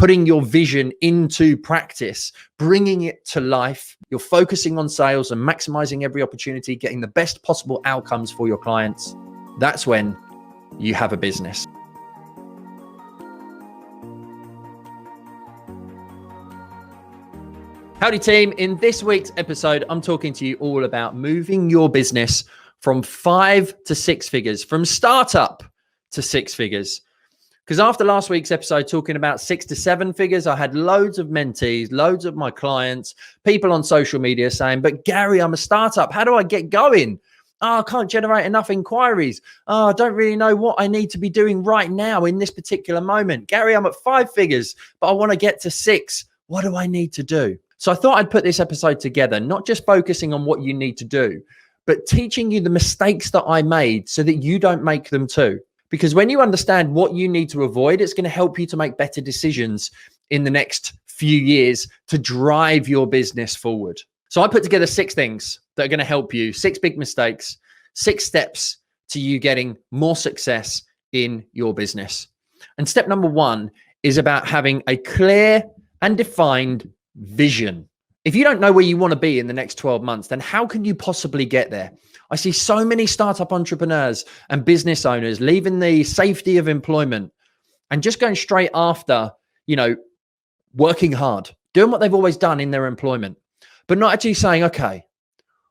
putting your vision into practice, bringing it to life. You're focusing on sales and maximizing every opportunity, getting the best possible outcomes for your clients. That's when you have a business. Howdy team, in this week's episode, I'm talking to you all about moving your business from 5 to 6 figures, from startup to 6 figures. Because after last week's episode talking about 6 to 7 figures, I had loads of mentees, loads of my clients, people on social media saying, but Gary, I'm a startup. How do I get going? Oh, I can't generate enough inquiries. Oh, I don't really know what I need to be doing right now in this particular moment. Gary, I'm at 5 figures, but I want to get to 6. What do I need to do? So I thought I'd put this episode together, not just focusing on what you need to do, but teaching you the mistakes that I made so that you don't make them too. Because when you understand what you need to avoid, it's going to help you to make better decisions in the next few years to drive your business forward. So I put together 6 things that are going to help you, 6 big mistakes, 6 steps to you getting more success in your business. And step number 1 is about having a clear and defined vision. If you don't know where you want to be in the next 12 months, then how can you possibly get there? I see so many startup entrepreneurs and business owners leaving the safety of employment and just going straight after, working hard, doing what they've always done in their employment, but not actually saying, okay,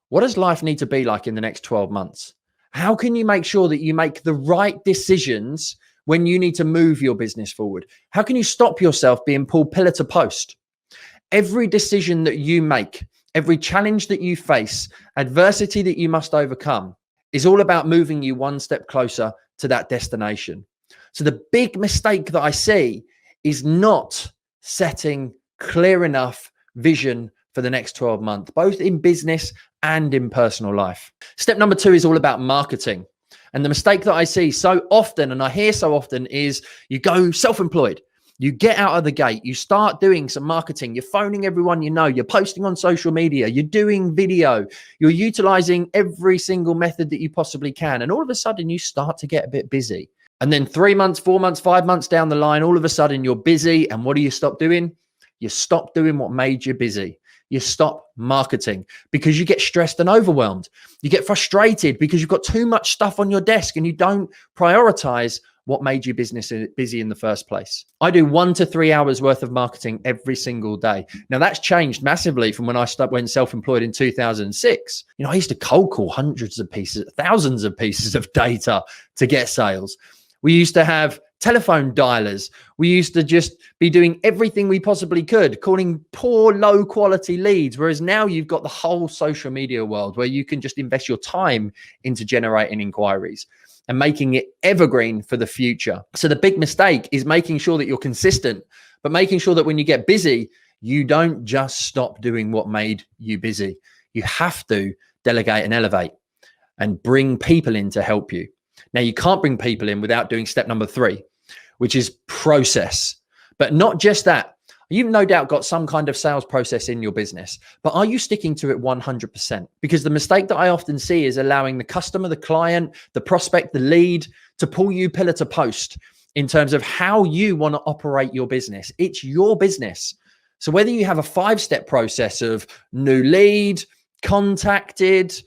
what does life need to be like in the next 12 months? How can you make sure that you make the right decisions when you need to move your business forward? How can you stop yourself being pulled pillar to post? Every decision that you make, every challenge that you face, adversity that you must overcome is all about moving you one step closer to that destination. So the big mistake that I see is not setting clear enough vision for the next 12 months, both in business and in personal life. Step number 2 is all about marketing. And the mistake that I see so often, and I hear so often, is you go self-employed. You get out of the gate, you start doing some marketing, you're phoning everyone you know, you're posting on social media, you're doing video, you're utilizing every single method that you possibly can. And all of a sudden you start to get a bit busy. And then 3 months, 4 months, 5 months down the line, all of a sudden you're busy. And what do you stop doing? You stop doing what made you busy. You stop marketing because you get stressed and overwhelmed. You get frustrated because you've got too much stuff on your desk and you don't prioritize what made you busy in the first place. I do 1 to 3 hours worth of marketing every single day. Now that's changed massively from when I went self-employed in 2006. I used to cold call hundreds of pieces, thousands of pieces of data to get sales. We used to have telephone dialers. We used to just be doing everything we possibly could, calling poor, low quality leads. Whereas now you've got the whole social media world where you can just invest your time into generating inquiries and making it evergreen for the future. So the big mistake is making sure that you're consistent, but making sure that when you get busy, you don't just stop doing what made you busy. You have to delegate and elevate and bring people in to help you. Now, you can't bring people in without doing step number 3, which is process. But not just that. You've no doubt got some kind of sales process in your business, but are you sticking to it 100%? Because the mistake that I often see is allowing the customer, the client, the prospect, the lead to pull you pillar to post in terms of how you want to operate your business. It's your business. So whether you have a 5-step process of new lead, contacted,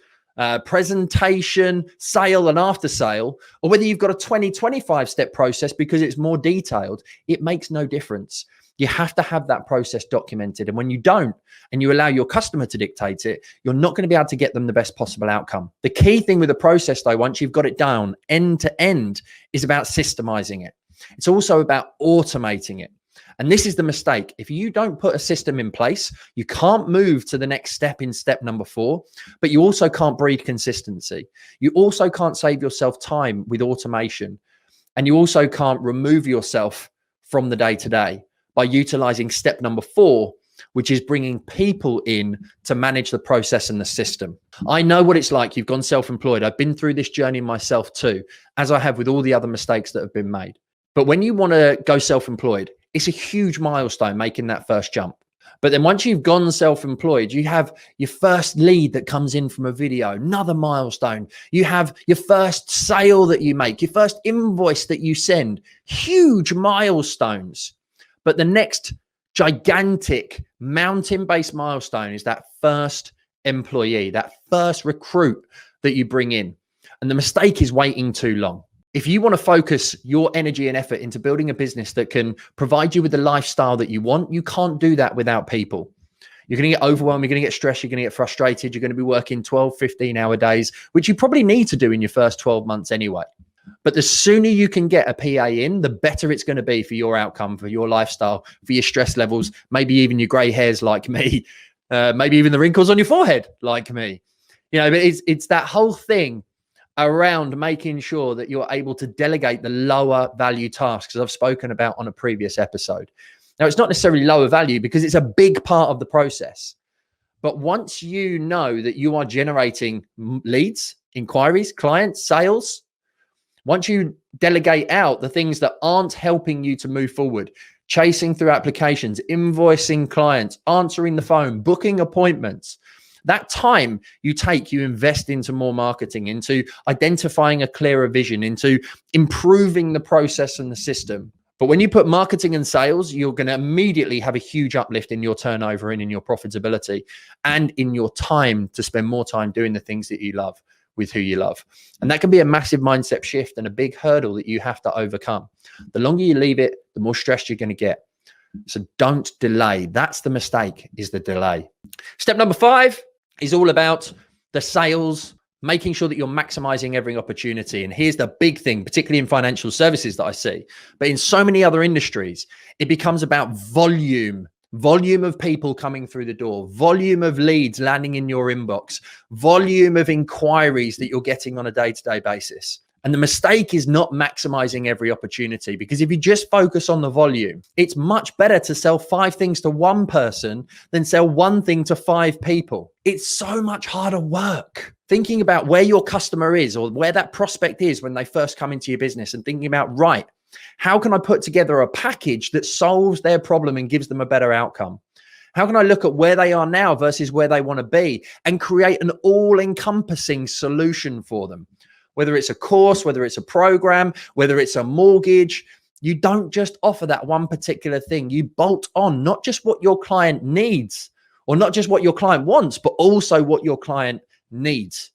presentation, sale, and after sale, or whether you've got a 25-step process because it's more detailed, it makes no difference. You have to have that process documented. And when you don't, and you allow your customer to dictate it, you're not going to be able to get them the best possible outcome. The key thing with the process, though, once you've got it down end to end, is about systemizing it. It's also about automating it. And this is the mistake. If you don't put a system in place, you can't move to the next step in step number 4, but you also can't breed consistency. You also can't save yourself time with automation. And you also can't remove yourself from the day-to-day by utilizing step number 4, which is bringing people in to manage the process and the system. I know what it's like. You've gone self-employed. I've been through this journey myself too, as I have with all the other mistakes that have been made. But when you want to go self-employed, it's a huge milestone making that first jump. But then once you've gone self-employed, you have your first lead that comes in from a video, another milestone. You have your first sale that you make, your first invoice that you send, huge milestones. But the next gigantic mountain-based milestone is that first employee, that first recruit that you bring in. And the mistake is waiting too long. If you want to focus your energy and effort into building a business that can provide you with the lifestyle that you want, you can't do that without people. You're going to get overwhelmed, you're going to get stressed, you're going to get frustrated, you're going to be working 12, 15-hour days, which you probably need to do in your first 12 months anyway. But the sooner you can get a PA in, the better it's going to be for your outcome, for your lifestyle, for your stress levels, maybe even your gray hairs like me, maybe even the wrinkles on your forehead like me. You know, but it's that whole thing around making sure that you're able to delegate the lower value tasks, as I've spoken about on a previous episode. Now, it's not necessarily lower value because it's a big part of the process. But once you know that you are generating leads, inquiries, clients, sales, once you delegate out the things that aren't helping you to move forward, chasing through applications, invoicing clients, answering the phone, booking appointments, that time you take, you invest into more marketing, into identifying a clearer vision, into improving the process and the system. But when you put marketing and sales, you're going to immediately have a huge uplift in your turnover and in your profitability and in your time to spend more time doing the things that you love with who you love. And that can be a massive mindset shift and a big hurdle that you have to overcome. The longer you leave it, the more stressed you're going to get. So don't delay. That's the mistake, is the delay. Step number 5 is all about the sales, making sure that you're maximizing every opportunity. And here's the big thing, particularly in financial services that I see, but in so many other industries, it becomes about volume of people coming through the door, volume of leads landing in your inbox, volume of inquiries that you're getting on a day-to-day basis. And the mistake is not maximizing every opportunity, because if you just focus on the volume, it's much better to sell 5 things to one person than sell 1 thing to 5 people. It's so much harder work. Thinking about where your customer is or where that prospect is when they first come into your business and thinking about, right, how can I put together a package that solves their problem and gives them a better outcome? How can I look at where they are now versus where they want to be and create an all-encompassing solution for them? Whether it's a course, whether it's a program, whether it's a mortgage, you don't just offer that one particular thing. You bolt on not just what your client needs or not just what your client wants, but also what your client needs.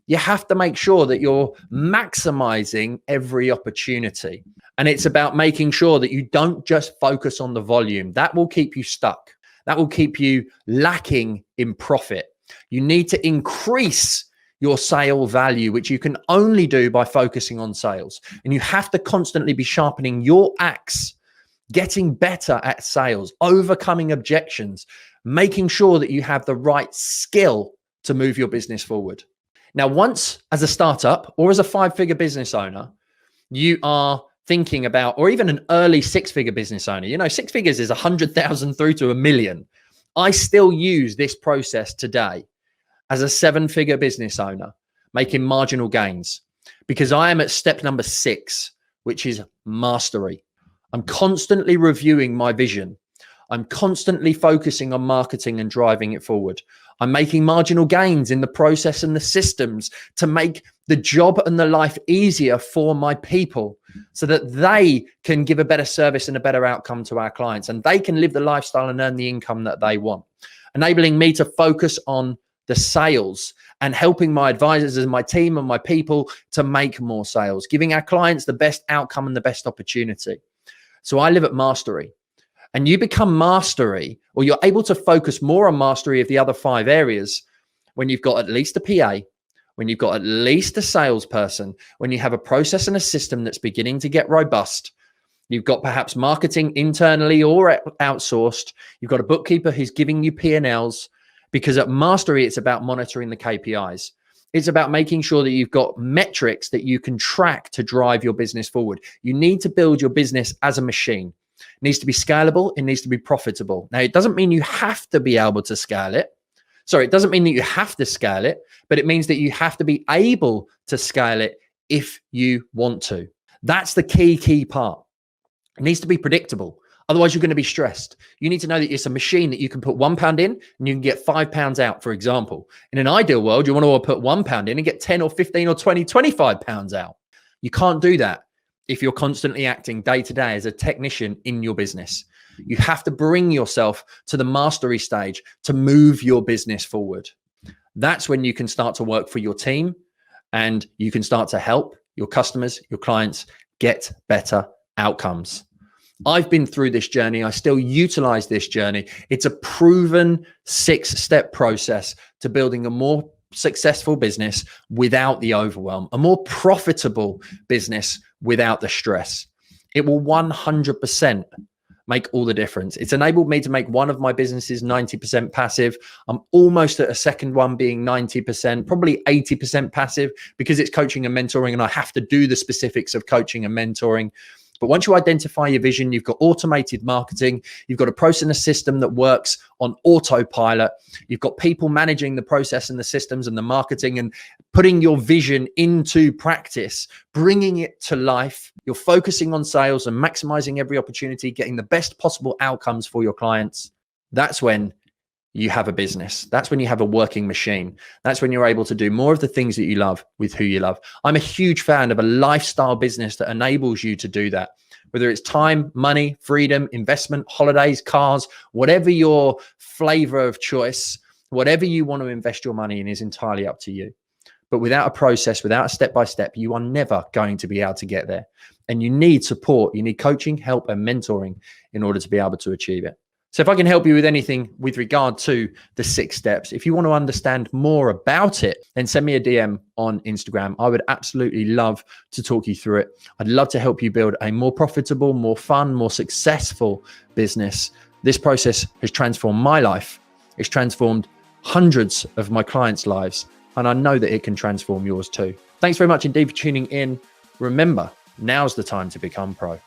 You have to make sure that you're maximizing every opportunity. And it's about making sure that you don't just focus on the volume. That will keep you stuck. That will keep you lacking in profit. You need to increase your sale value, which you can only do by focusing on sales. And you have to constantly be sharpening your axe, getting better at sales, overcoming objections, making sure that you have the right skill to move your business forward. Now, once as a startup or as a 5-figure business owner, you are thinking about, or even an early 6-figure business owner, you know, 6 figures is 100,000 through to 1 million. I still use this process today as a 7-figure business owner, making marginal gains, because I am at step number 6, which is mastery. I'm constantly reviewing my vision. I'm constantly focusing on marketing and driving it forward. I'm making marginal gains in the process and the systems to make the job and the life easier for my people so that they can give a better service and a better outcome to our clients, and they can live the lifestyle and earn the income that they want, enabling me to focus on the sales and helping my advisors and my team and my people to make more sales, giving our clients the best outcome and the best opportunity. So I live at mastery. And you become mastery, or you're able to focus more on mastery of the other 5 areas when you've got at least a PA, when you've got at least a salesperson, when you have a process and a system that's beginning to get robust. You've got perhaps marketing internally or outsourced. You've got a bookkeeper who's giving you P&Ls, because at mastery, it's about monitoring the KPIs. It's about making sure that you've got metrics that you can track to drive your business forward. You need to build your business as a machine. It needs to be scalable. It needs to be profitable. Now, it doesn't mean you have to be able to scale it. Sorry, it doesn't mean that you have to scale it, but it means that you have to be able to scale it if you want to. That's the key part. It needs to be predictable. Otherwise, you're going to be stressed. You need to know that it's a machine that you can put £1 in and you can get £5 out, for example. In an ideal world, you want to put £1 in and get 10 or 15 or 20, £25 out. You can't do that if you're constantly acting day to day as a technician in your business. You have to bring yourself to the mastery stage to move your business forward. That's when you can start to work for your team and you can start to help your customers, your clients get better outcomes. I've been through this journey. I still utilize this journey. It's a proven 6-step process to building a more successful business without the overwhelm, a more profitable business without the stress. It will 100% make all the difference. It's enabled me to make one of my businesses 90% passive. I'm almost at a second one being 90%, probably 80% passive because it's coaching and mentoring, and I have to do the specifics of coaching and mentoring. But once you identify your vision, you've got automated marketing, you've got a process and a system that works on autopilot, you've got people managing the process and the systems and the marketing and putting your vision into practice, bringing it to life. You're focusing on sales and maximizing every opportunity, getting the best possible outcomes for your clients. That's when you have a business. That's when you have a working machine. That's when you're able to do more of the things that you love with who you love. I'm a huge fan of a lifestyle business that enables you to do that. Whether it's time, money, freedom, investment, holidays, cars, whatever your flavor of choice, whatever you want to invest your money in is entirely up to you. But without a process, without a step-by-step, you are never going to be able to get there. And you need support. You need coaching, help, and mentoring in order to be able to achieve it. So if I can help you with anything with regard to the 6 steps, if you want to understand more about it, then send me a DM on Instagram. I would absolutely love to talk you through it. I'd love to help you build a more profitable, more fun, more successful business. This process has transformed my life. It's transformed hundreds of my clients' lives. And I know that it can transform yours too. Thanks very much indeed for tuning in. Remember, now's the time to become pro.